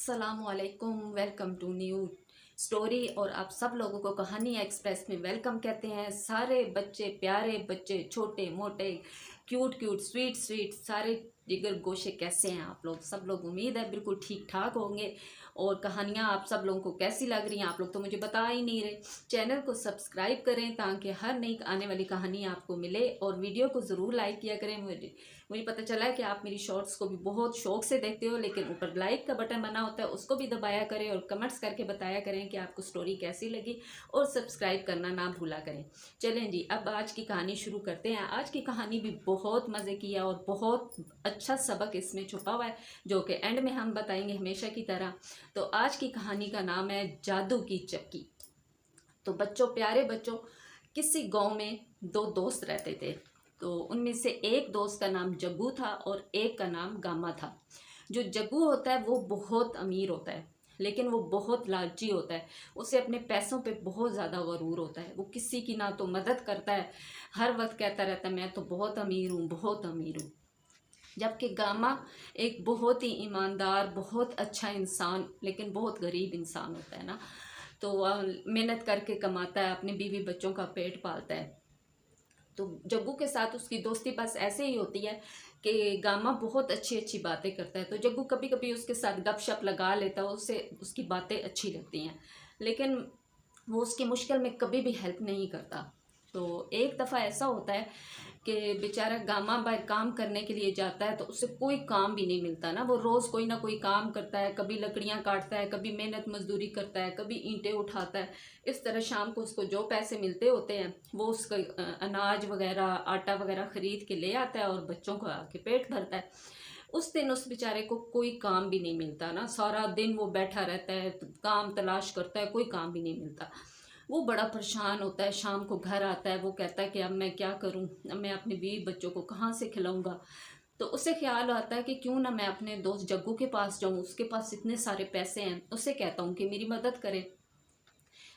अस्सलामुअलैकुम, welcome to new story. और आप सब लोगों को कहानी एक्सप्रेस में वेलकम कहते हैं। सारे बच्चे, प्यारे बच्चे, छोटे मोटे, क्यूट क्यूट, स्वीट स्वीट, सारे जिगर गोशे, कैसे हैं आप लोग? सब लोग उम्मीद है बिल्कुल ठीक ठाक होंगे। और कहानियाँ आप सब लोगों को कैसी लग रही हैं? आप लोग तो मुझे बता ही नहीं रहे। चैनल को सब्सक्राइब करें ताकि हर नई आने वाली कहानी आपको मिले, और वीडियो को ज़रूर लाइक किया करें। मुझे पता चला है कि आप मेरी शॉर्ट्स को भी बहुत शौक से देखते हो, लेकिन ऊपर लाइक का बटन बना होता है, उसको भी दबाया करें और कमेंट्स करके बताया करें कि आपको स्टोरी कैसी लगी, और सब्सक्राइब करना ना भूला करें। चलें जी, अब आज की कहानी शुरू करते हैं। आज की कहानी भी बहुत मज़े की है और बहुत अच्छा सबक इसमें छुपा हुआ है, जो कि एंड में हम बताएंगे हमेशा की तरह। तो आज की कहानी का नाम है जादू की चक्की। तो बच्चों, प्यारे बच्चों, किसी गांव में दो दोस्त रहते थे। तो उनमें से एक दोस्त का नाम जग्गू था और एक का नाम गामा था। जो जग्गू होता है वो बहुत अमीर होता है, लेकिन वो बहुत लालची होता है। उसे अपने पैसों पे बहुत ज़्यादा गरूर होता है। वो किसी की ना तो मदद करता है, हर वक्त कहता रहता है मैं तो बहुत अमीर हूँ, बहुत अमीर हूँ। जबकि गामा एक बहुत ही ईमानदार, बहुत अच्छा इंसान, लेकिन बहुत गरीब इंसान होता है ना। तो मेहनत करके कमाता है, अपने बीवी बच्चों का पेट पालता है। तो जग्गू के साथ उसकी दोस्ती बस ऐसे ही होती है कि गामा बहुत अच्छी अच्छी बातें करता है, तो जग्गू कभी कभी उसके साथ गपशप लगा लेता है, उससे उसकी बातें अच्छी लगती हैं, लेकिन वो उसकी मुश्किल में कभी भी हेल्प नहीं करता। तो एक दफ़ा ऐसा होता है कि बेचारा गामा बाहर काम करने के लिए जाता है, तो उसे कोई काम भी नहीं मिलता ना। वो रोज़ कोई ना कोई काम करता है, कभी लकड़ियाँ काटता है, कभी मेहनत मजदूरी करता है, कभी ईंटें उठाता है। इस तरह शाम को उसको जो पैसे मिलते होते हैं वो उसका अनाज वगैरह, आटा वगैरह ख़रीद के ले आता है और बच्चों को आके पेट भरता है। उस दिन उस बेचारे को कोई काम भी नहीं मिलता ना। सारा दिन वो बैठा रहता है, काम तलाश करता है, कोई काम भी नहीं मिलता। वो बड़ा परेशान होता है। शाम को घर आता है, वो कहता है कि अब मैं क्या करूं, अब मैं अपने बीवी बच्चों को कहाँ से खिलाऊंगा। तो उसे ख्याल आता है कि क्यों ना मैं अपने दोस्त जग्गू के पास जाऊं, उसके पास इतने सारे पैसे हैं, उससे कहता हूँ कि मेरी मदद करे।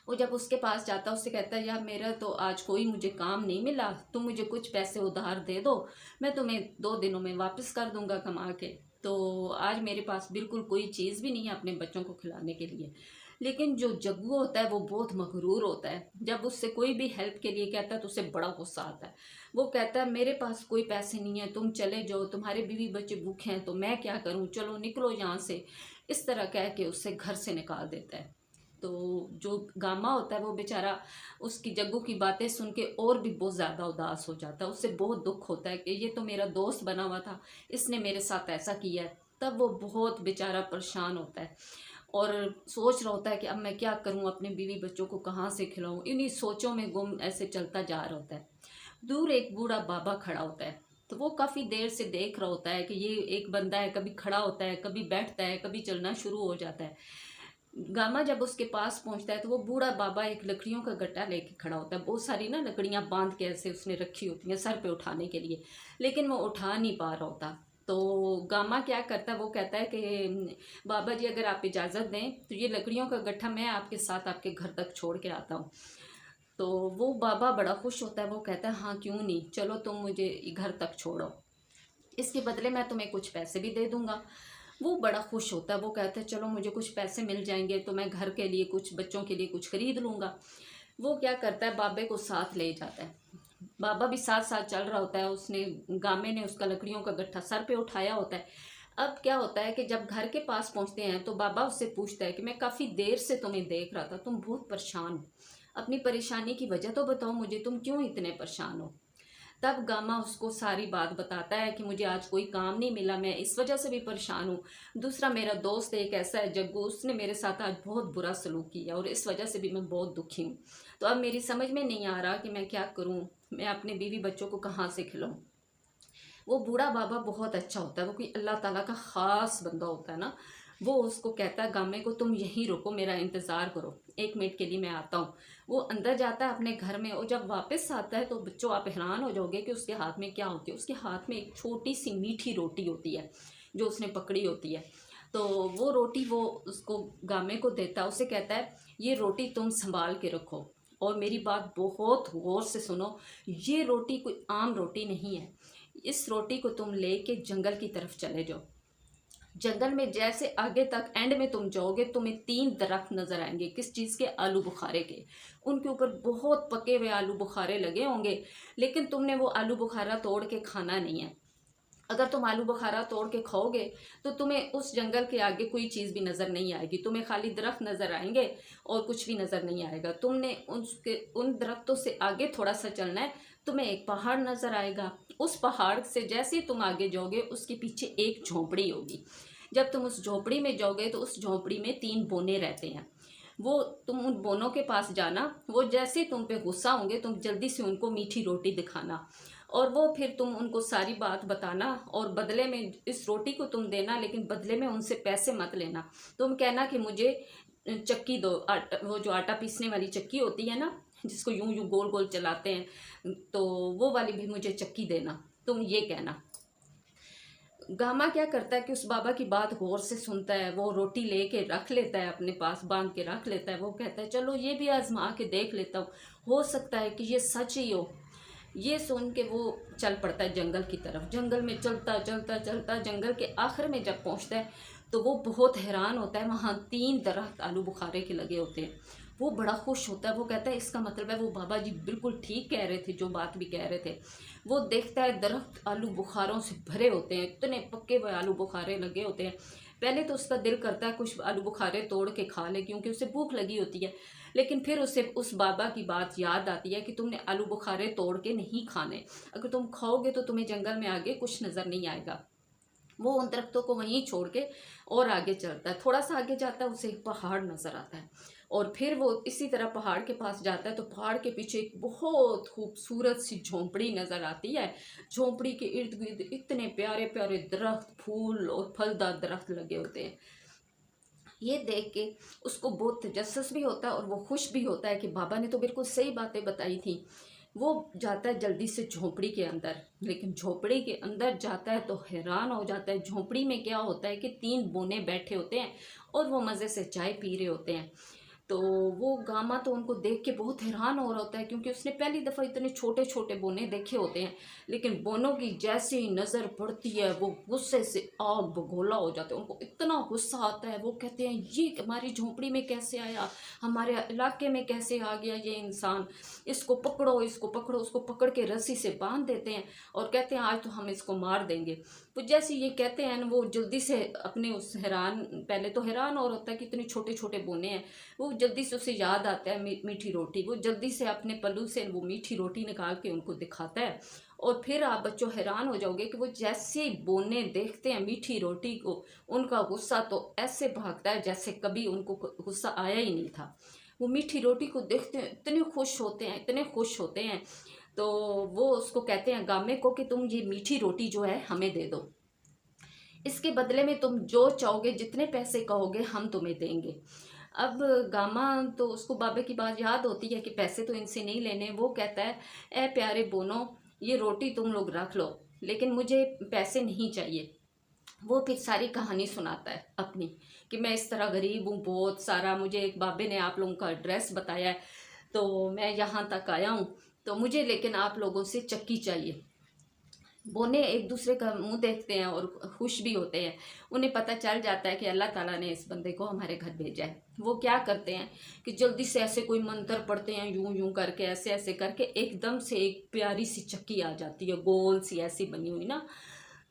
वो जब उसके पास जाता है, उससे कहता है यार मेरा तो आज कोई मुझे काम नहीं मिला, तुम मुझे कुछ पैसे उधार दे दो, मैं तुम्हें 2 दिनों में वापस कर दूंगा कमा के। तो आज मेरे पास बिल्कुल कोई चीज़ भी नहीं है अपने बच्चों को खिलाने के लिए। लेकिन जो जग्गू होता है वो बहुत मगरूर होता है। जब उससे कोई भी हेल्प के लिए कहता है तो उसे बड़ा गुस्सा आता है। वो कहता है मेरे पास कोई पैसे नहीं है, तुम चले जाओ, तुम्हारे बीवी बच्चे भूखे हैं तो मैं क्या करूं, चलो निकलो यहाँ से। इस तरह कह के उससे घर से निकाल देता है। तो जो गामा होता है वो बेचारा उसकी जग्गू की बातें सुन के और भी बहुत ज़्यादा उदास हो जाता है। उससे बहुत दुख होता है कि ये तो मेरा दोस्त बना हुआ था, इसने मेरे साथ ऐसा किया है। तब वो बहुत बेचारा परेशान होता है और सोच रहा होता है कि अब मैं क्या करूं, अपने बीवी बच्चों को कहाँ से खिलाऊं। इन्हीं सोचों में गुम ऐसे चलता जा रहा होता है। दूर एक बूढ़ा बाबा खड़ा होता है। तो वो काफ़ी देर से देख रहा होता है कि ये एक बंदा है, कभी खड़ा होता है, कभी बैठता है, कभी चलना शुरू हो जाता है। गामा जब उसके पास पहुंचता है तो वो बूढ़ा बाबा एक लकड़ियों का गट्टा लेके खड़ा होता है। बहुत सारी ना लकड़ियां बांध के ऐसे उसने रखी होती हैं सर पे उठाने के लिए, लेकिन वो उठा नहीं पा रहा होता। तो गामा क्या करता है, वो कहता है कि बाबा जी अगर आप इजाज़त दें तो ये लकड़ियों का गट्ठा मैं आपके साथ आपके घर तक छोड़ के आता हूँ। तो वो बाबा बड़ा खुश होता है। वो कहता है हाँ क्यों नहीं, चलो तुम मुझे घर तक छोड़ो, इसके बदले मैं तुम्हें कुछ पैसे भी दे दूंगा। वो बड़ा खुश होता है। वो कहता है चलो मुझे कुछ पैसे मिल जाएंगे तो मैं घर के लिए, कुछ बच्चों के लिए कुछ खरीद लूँगा। वो क्या करता है, बाबे को साथ ले जाता है। बाबा भी साथ साथ चल रहा होता है। उसने, गामे ने उसका लकड़ियों का गट्ठा सर पे उठाया होता है। अब क्या होता है कि जब घर के पास पहुंचते हैं तो बाबा उससे पूछता है कि मैं काफ़ी देर से तुम्हें देख रहा था, तुम बहुत परेशान हो, अपनी परेशानी की वजह तो बताओ मुझे, तुम क्यों इतने परेशान हो। तब गामा उसको सारी बात बताता है कि मुझे आज कोई काम नहीं मिला, मैं इस वजह से भी परेशान हूँ। दूसरा मेरा दोस्त एक ऐसा है जग्गू, उसने मेरे साथ आज बहुत बुरा सलूक किया और इस वजह से भी मैं बहुत दुखी हूँ। तो अब मेरी समझ में नहीं आ रहा कि मैं क्या करूँ, मैं अपने बीवी बच्चों को कहाँ से खिलाऊँ। वो बूढ़ा बाबा बहुत अच्छा होता है, वो कोई अल्लाह ताला का ख़ास बंदा होता है ना। वो उसको कहता है गामे को तुम यहीं रुको, मेरा इंतज़ार करो, 1 मिनट के लिए मैं आता हूँ। वो अंदर जाता है अपने घर में, और जब वापस आता है तो बच्चों आप हैरान हो जाओगे कि उसके हाथ में क्या होती है। उसके हाथ में एक छोटी सी मीठी रोटी होती है जो उसने पकड़ी होती है। तो वो रोटी वो उसको, गामे को देता है। उसे कहता है ये रोटी तुम संभाल के रखो, और मेरी बात बहुत गौर से सुनो, ये रोटी कोई आम रोटी नहीं है, इस रोटी को तुम लेके जंगल की तरफ चले जाओ। जंगल में जैसे आगे तक एंड में तुम जाओगे, तुम्हें 3 दरख्त नजर आएंगे। किस चीज़ के? आलू बुखारे के। उनके ऊपर बहुत पके हुए आलू बुखारे लगे होंगे, लेकिन तुमने वो आलू बुखारा तोड़ के खाना नहीं है। अगर तुम आलू बुखारा तोड़ के खाओगे तो तुम्हें उस जंगल के आगे कोई चीज़ भी नज़र नहीं आएगी, तुम्हें खाली दरख्त नज़र आएंगे और कुछ भी नज़र नहीं आएगा। तुमने उन दरख्तों से आगे थोड़ा सा चलना है, तुम्हें एक पहाड़ नज़र आएगा। उस पहाड़ से जैसे ही तुम आगे जाओगे, उसके पीछे एक झोंपड़ी होगी। जब तुम उस झोंपड़ी में जाओगे तो उस झोंपड़ी में 3 बोने रहते हैं। वो तुम उन बोनों के पास जाना, वो जैसे तुम पे गुस्सा होंगे, तुम जल्दी से उनको मीठी रोटी दिखाना, और वो फिर तुम उनको सारी बात बताना, और बदले में इस रोटी को तुम देना, लेकिन बदले में उनसे पैसे मत लेना। तुम कहना कि मुझे चक्की दो, वो जो आटा पीसने वाली चक्की होती है ना, जिसको यूं यूं गोल गोल चलाते हैं, तो वो वाली भी मुझे चक्की देना, तुम ये कहना। गामा क्या करता है कि उस बाबा की बात गौर से सुनता है, वो रोटी लेके रख लेता है, अपने पास बांध के रख लेता है। वो कहता है चलो ये भी आजमा के देख लेता हूँ, हो सकता है कि ये सच ही हो। ये सुन के वो चल पड़ता है जंगल की तरफ। जंगल में चलता चलता चलता जंगल के आखिर में जब पहुंचता है तो वो बहुत हैरान होता है, वहाँ 3 दरख्त आलू बुखारे के लगे होते हैं। वो बड़ा खुश होता है, वो कहता है इसका मतलब है वो बाबा जी बिल्कुल ठीक कह रहे थे, जो बात भी कह रहे थे। वो देखता है दरख्त आलू बुखारों से भरे होते हैं, इतने पक्के हुए आलू बुखारे लगे होते हैं। पहले तो उसका दिल करता है कुछ आलू बुखारे तोड़ के खा ले, क्योंकि उसे भूख लगी होती है। लेकिन फिर उसे उस बाबा की बात याद आती है कि तुमने आलू बुखारे तोड़ के नहीं खाने, अगर तुम खाओगे तो तुम्हें जंगल में आगे कुछ नज़र नहीं आएगा। वो उन दरख्तों को वहीं छोड़ के और आगे चलता है। थोड़ा सा आगे जाता है, उसे एक पहाड़ नज़र आता है, और फिर वो इसी तरह पहाड़ के पास जाता है तो पहाड़ के पीछे एक बहुत खूबसूरत सी झोंपड़ी नज़र आती है। झोंपड़ी के इर्द गिर्द इतने प्यारे प्यारे दरख्त, फूल और फलदार दरख्त लगे होते हैं। ये देख के उसको बहुत तजस्सुस भी होता है और वो खुश भी होता है कि बाबा ने तो बिल्कुल सही बातें बताई थी। वो जाता है जल्दी से झोंपड़ी के अंदर, लेकिन झोंपड़ी के अंदर जाता है तो हैरान हो जाता है। झोंपड़ी में क्या होता है कि 3 बोने बैठे होते हैं और वो मज़े से चाय पी रहे होते हैं। तो वो गामा तो उनको देख के बहुत हैरान हो रहा होता है, क्योंकि उसने पहली दफ़ा इतने छोटे छोटे बोने देखे होते हैं। लेकिन बोनों की जैसे ही नज़र पड़ती है वो गुस्से से आग बगोला हो जाते हैं। उनको इतना गुस्सा आता है, वो कहते हैं ये हमारी झोंपड़ी में कैसे आया, हमारे इलाके में कैसे आ गया ये इंसान, इसको पकड़ो इसको पकड़ो। उसको पकड़ के रस्सी से बांध देते हैं और कहते हैं आज तो हम इसको मार देंगे। तो जैसे ये कहते हैं वो जल्दी से अपने उस पहले तो हैरान और होता है कि इतने छोटे छोटे बोने हैं। वो जल्दी से उसे याद आता है मीठी रोटी। वो जल्दी से अपने पल्लू से वो मीठी रोटी निकाल के उनको दिखाता है। और फिर आप बच्चों हैरान हो जाओगे कि वो जैसे बोने देखते हैं मीठी रोटी को, उनका गुस्सा तो ऐसे भागता है जैसे कभी उनको गुस्सा आया ही नहीं था। वो मीठी रोटी को देखते हैं, इतने खुश होते हैं, इतने खुश होते हैं। तो वो उसको कहते हैं गामे को कि तुम ये मीठी रोटी जो है हमें दे दो, इसके बदले में तुम जो चाहोगे, जितने पैसे कहोगे हम तुम्हें देंगे। अब गामा तो उसको बाबे की बात याद होती है कि पैसे तो इनसे नहीं लेने। वो कहता है ए प्यारे बोनो, ये रोटी तुम लोग रख लो, लेकिन मुझे पैसे नहीं चाहिए। वो फिर सारी कहानी सुनाता है अपनी कि मैं इस तरह गरीब हूँ बहुत सारा, मुझे एक बाबे ने आप लोगों का एड्रेस बताया है तो मैं यहाँ तक आया हूँ, तो मुझे लेकिन आप लोगों से चक्की चाहिए। बोने एक दूसरे का मुंह देखते हैं और खुश भी होते हैं। उन्हें पता चल जाता है कि अल्लाह ताला ने इस बंदे को हमारे घर भेजा है। वो क्या करते हैं कि जल्दी से ऐसे कोई मंत्र पढ़ते हैं, यूं यूं करके ऐसे ऐसे करके एकदम से एक प्यारी सी चक्की आ जाती है, गोल सी ऐसी बनी हुई ना।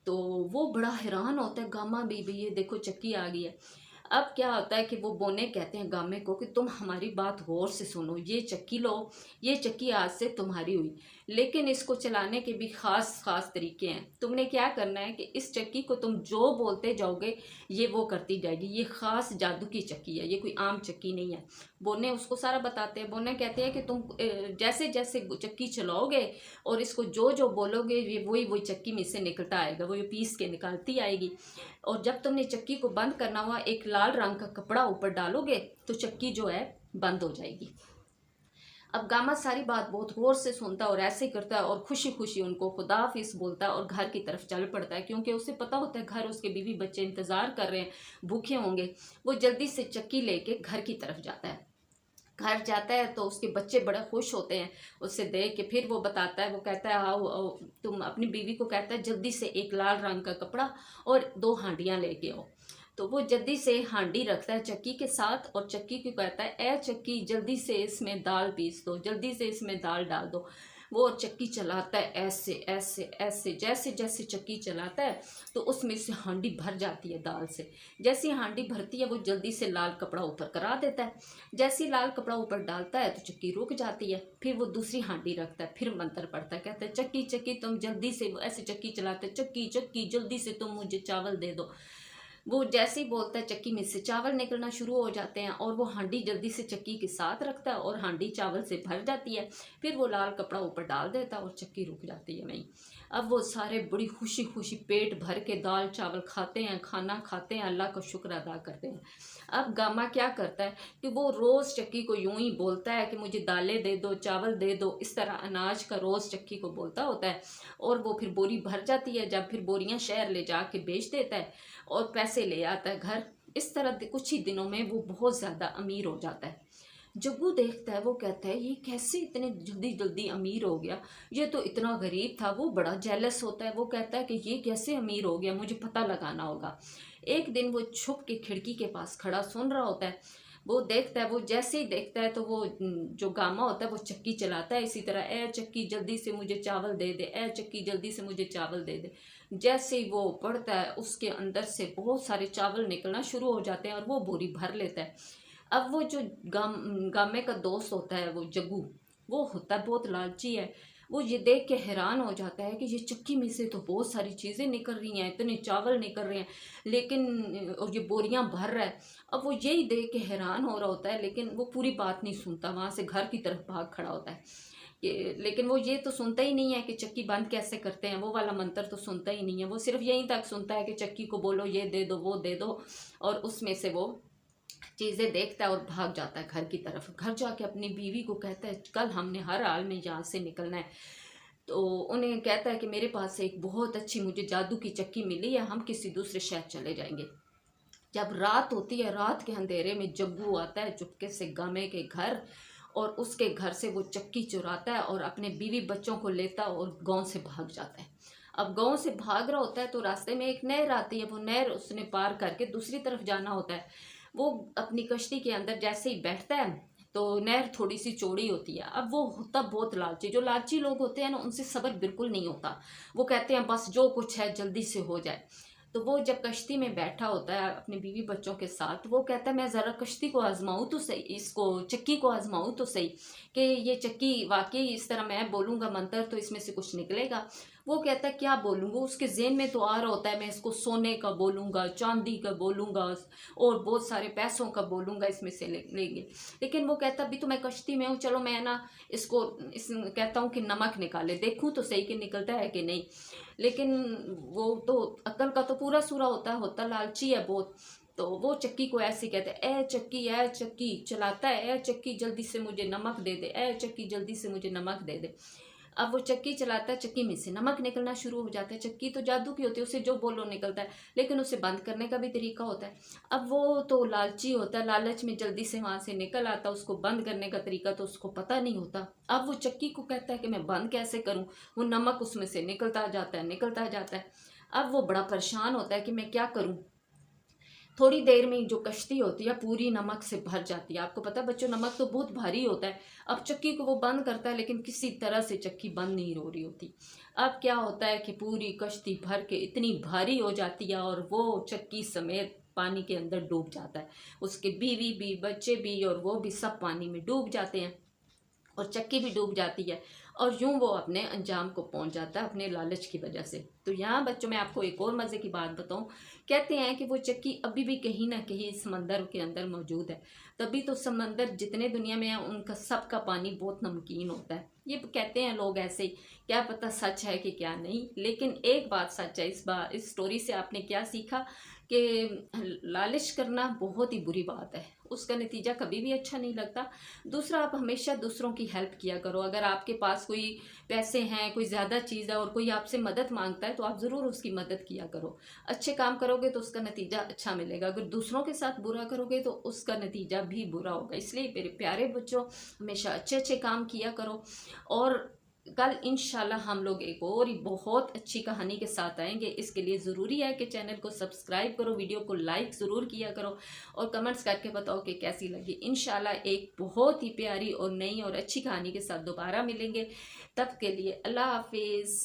तो वो बड़ा हैरान होता है गामा भी ये देखो चक्की आ गई है। अब क्या होता है कि वो बोने कहते हैं गामे को कि तुम हमारी बात गौर से सुनो, ये चक्की लो, ये चक्की आज से तुम्हारी हुई, लेकिन इसको चलाने के भी ख़ास ख़ास तरीके हैं। तुमने क्या करना है कि इस चक्की को तुम जो बोलते जाओगे ये वो करती जाएगी। ये ख़ास जादू की चक्की है, ये कोई आम चक्की नहीं है। बोने उसको सारा बताते हैं। बोने कहते हैं कि तुम जैसे जैसे चक्की चलाओगे और इसको जो जो बोलोगे ये वही वही चक्की में से निकलता आएगा, वो ये पीस के निकालती आएगी। और जब तुमने चक्की को बंद करना हुआ एक लाल रंग का कपड़ा ऊपर डालोगे तो चक्की जो है बंद हो जाएगी। अब गामा सारी बात बहुत गौर से सुनता है और ऐसे ही करता है और खुशी खुशी उनको खुदा हाफिज बोलता है और घर की तरफ चल पड़ता है, क्योंकि उसे पता होता है घर उसके बीवी बच्चे इंतज़ार कर रहे हैं, भूखे होंगे। वो जल्दी से चक्की लेके घर की तरफ जाता है। घर जाता है तो उसके बच्चे बड़ा खुश होते हैं उससे देख के। फिर वो बताता है, वो कहता है आओ आओ, तुम अपनी बीवी को कहता है जल्दी से एक लाल रंग का कपड़ा और 2 हांडियाँ लेके आओ। तो वो जल्दी से हांडी रखता है चक्की के साथ और चक्की को कहता है ए चक्की जल्दी से इसमें दाल पीस दो, जल्दी से इसमें दाल डाल दो। वो चक्की चलाता है ऐसे ऐसे ऐसे, जैसे जैसे चक्की चलाता है तो उसमें से हांडी भर जाती है दाल से। जैसी हांडी भरती है वो जल्दी से लाल कपड़ा ऊपर करा देता है। जैसे लाल कपड़ा ऊपर डालता है तो चक्की रुक जाती है। फिर वो दूसरी हांडी रखता है, फिर मंत्र पढ़ता है, कहता है चक्की चक्की तुम जल्दी से, ऐसे चक्की चलाते चक्की चक्की जल्दी से तुम मुझे चावल दे दो। वो जैसे ही बोलता है चक्की में से चावल निकलना शुरू हो जाते हैं और वो हांडी जल्दी से चक्की के साथ रखता है और हांडी चावल से भर जाती है। फिर वो लाल कपड़ा ऊपर डाल देता है और चक्की रुक जाती है वहीं। अब वो सारे बड़ी खुशी खुशी पेट भर के दाल चावल खाते हैं, खाना खाते हैं, अल्लाह का शुक्र अदा करते हैं। अब गामा क्या करता है कि वो रोज़ चक्की को यूं ही बोलता है कि मुझे दालें दे दो, चावल दे दो, इस तरह अनाज का रोज़ चक्की को बोलता होता है। और वो फिर बोरी भर जाती है, जब फिर बोरियां शहर ले जा के बेच देता है और पैसे ले आता है घर। इस तरह कुछ ही दिनों में वो बहुत ज़्यादा अमीर हो जाता है। जग्गू देखता है, वो कहता है ये कैसे इतने जल्दी जल्दी अमीर हो गया, ये तो इतना गरीब था। वो बड़ा जेलस होता है, वो कहता है कि ये कैसे अमीर हो गया, मुझे पता लगाना होगा। एक दिन वो छुप के खिड़की के पास खड़ा सुन रहा होता है। वो देखता है, वो जैसे ही देखता है तो वो जो गामा होता है वो चक्की चलाता है इसी तरह, ए चक्की जल्दी से मुझे चावल दे दे, ए चक्की जल्दी से मुझे चावल दे दे। जैसे ही वो पढ़ता है उसके अंदर से बहुत सारे चावल निकलना शुरू हो जाते हैं और वो बोरी भर लेता है। अब वो जो गामे का दोस्त होता है वो जग्गू, वो होता है बहुत लालची है। वो ये देख के हैरान हो जाता है कि ये चक्की में से तो बहुत सारी चीज़ें निकल रही हैं, इतने चावल निकल रहे हैं, लेकिन और ये बोरियां भर रहा है। अब वो यही देख के हैरान हो रहा होता है, लेकिन वो पूरी बात नहीं सुनता, वहाँ से घर की तरफ भाग खड़ा होता है। लेकिन वो ये तो सुनता ही नहीं है कि चक्की बंद कैसे करते हैं, वो वाला मंत्र तो सुनता ही नहीं है। वो सिर्फ यहीं तक सुनता है कि चक्की को बोलो ये दे दो वो दे दो, और उसमें से वो चीज़ें देखता है और भाग जाता है घर की तरफ। घर जाके अपनी बीवी को कहता है कल हमने हर हाल में यहाँ से निकलना है। तो उन्हें कहता है कि मेरे पास एक बहुत अच्छी मुझे जादू की चक्की मिली है, हम किसी दूसरे शहर चले जाएंगे। जब रात होती है, रात के अंधेरे में जग्गू आता है चुपके से गामे के घर, और उसके घर से वो चक्की चुराता है और अपने बीवी बच्चों को लेता और गांव से भाग जाता है। अब गांव से भाग रहा होता है तो रास्ते में एक नहर आती है, वो नहर उसने पार करके दूसरी तरफ जाना होता है। वो अपनी कश्ती के अंदर जैसे ही बैठता है तो नहर थोड़ी सी चौड़ी होती है। अब वो होता बहुत लालची, जो लालची लोग होते हैं ना उनसे सब्र बिल्कुल नहीं होता। वो कहते हैं बस जो कुछ है जल्दी से हो जाए। तो वो जब कश्ती में बैठा होता है अपने बीवी बच्चों के साथ, वो कहता है मैं ज़रा कश्ती को आजमाऊँ तो सही, इसको चक्की को आजमाऊँ तो सही कि ये चक्की वाकई इस तरह मैं बोलूँगा मंत्र तो इसमें से कुछ निकलेगा। वो कहता है क्या बोलूँगा, उसके जेहन में तो आ रहा होता है मैं इसको सोने का बोलूँगा, चांदी का बोलूँगा और बहुत सारे पैसों का बोलूँगा, इसमें से लेंगे। लेकिन वो कहता अभी तो मैं कश्ती में हूँ, चलो मैं ना इसको कहता हूँ कि नमक निकाले, देखूँ तो सही कि निकलता है कि नहीं। लेकिन वो तो अक्ल का तो पूरा सूरा होता लालची है बहुत। तो वो चक्की को ऐसे कहते हैं ए चक्की चलाता है, ए चक्की जल्दी से मुझे नमक दे दे, ए चक्की जल्दी से मुझे नमक दे दे। अब वो चक्की चलाता है, चक्की में से नमक निकलना शुरू हो जाता है। चक्की तो जादू की होती है, उसे जो बोलो निकलता है, लेकिन उसे बंद करने का भी तरीका होता है। अब वो तो लालची होता है, लालच में जल्दी से वहाँ से निकल आता, उसको बंद करने का तरीका तो उसको पता नहीं होता। अब वो चक्की को कहता है कि मैं बंद कैसे करूँ, वो नमक उसमें से निकलता जाता है निकलता जाता है। अब वो बड़ा परेशान होता है कि मैं क्या करूँ। थोड़ी देर में जो कश्ती होती है पूरी नमक से भर जाती है। आपको पता है बच्चों, नमक तो बहुत भारी होता है। अब चक्की को वो बंद करता है, लेकिन किसी तरह से चक्की बंद नहीं हो रही होती। अब क्या होता है कि पूरी कश्ती भर के इतनी भारी हो जाती है और वो चक्की समेत पानी के अंदर डूब जाता है। उसके बीवी भी, बच्चे भी और वो भी सब पानी में डूब जाते हैं और चक्की भी डूब जाती है। और यूं वो अपने अंजाम को पहुंच जाता है अपने लालच की वजह से। तो यहाँ बच्चों मैं आपको एक और मज़े की बात बताऊं। कहते हैं कि वो चक्की अभी भी कहीं ना कहीं समंदर के अंदर मौजूद है। तभी तो समंदर जितने दुनिया में है उनका सबका पानी बहुत नमकीन होता है। ये कहते हैं लोग ऐसे, क्या पता सच है कि क्या नहीं। लेकिन एक बात सच है, इस स्टोरी से आपने क्या सीखा कि लालच करना बहुत ही बुरी बात है, उसका नतीजा कभी भी अच्छा नहीं लगता। दूसरा, आप हमेशा दूसरों की हेल्प किया करो। अगर आपके पास कोई पैसे हैं, कोई ज़्यादा चीज़ है और कोई आपसे मदद मांगता है तो आप ज़रूर उसकी मदद किया करो। अच्छे काम करोगे तो उसका नतीजा अच्छा मिलेगा, अगर दूसरों के साथ बुरा करोगे तो उसका नतीजा भी बुरा होगा। इसलिए मेरे प्यारे बच्चों, हमेशा अच्छे अच्छे काम किया करो। और कल इंशाल्लाह हम लोग एक और ही बहुत अच्छी कहानी के साथ आएंगे। इसके लिए ज़रूरी है कि चैनल को सब्सक्राइब करो, वीडियो को लाइक ज़रूर किया करो और कमेंट्स करके बताओ कि कैसी लगी। इंशाल्लाह एक बहुत ही प्यारी और नई और अच्छी कहानी के साथ दोबारा मिलेंगे। तब के लिए अल्लाह हाफिज़।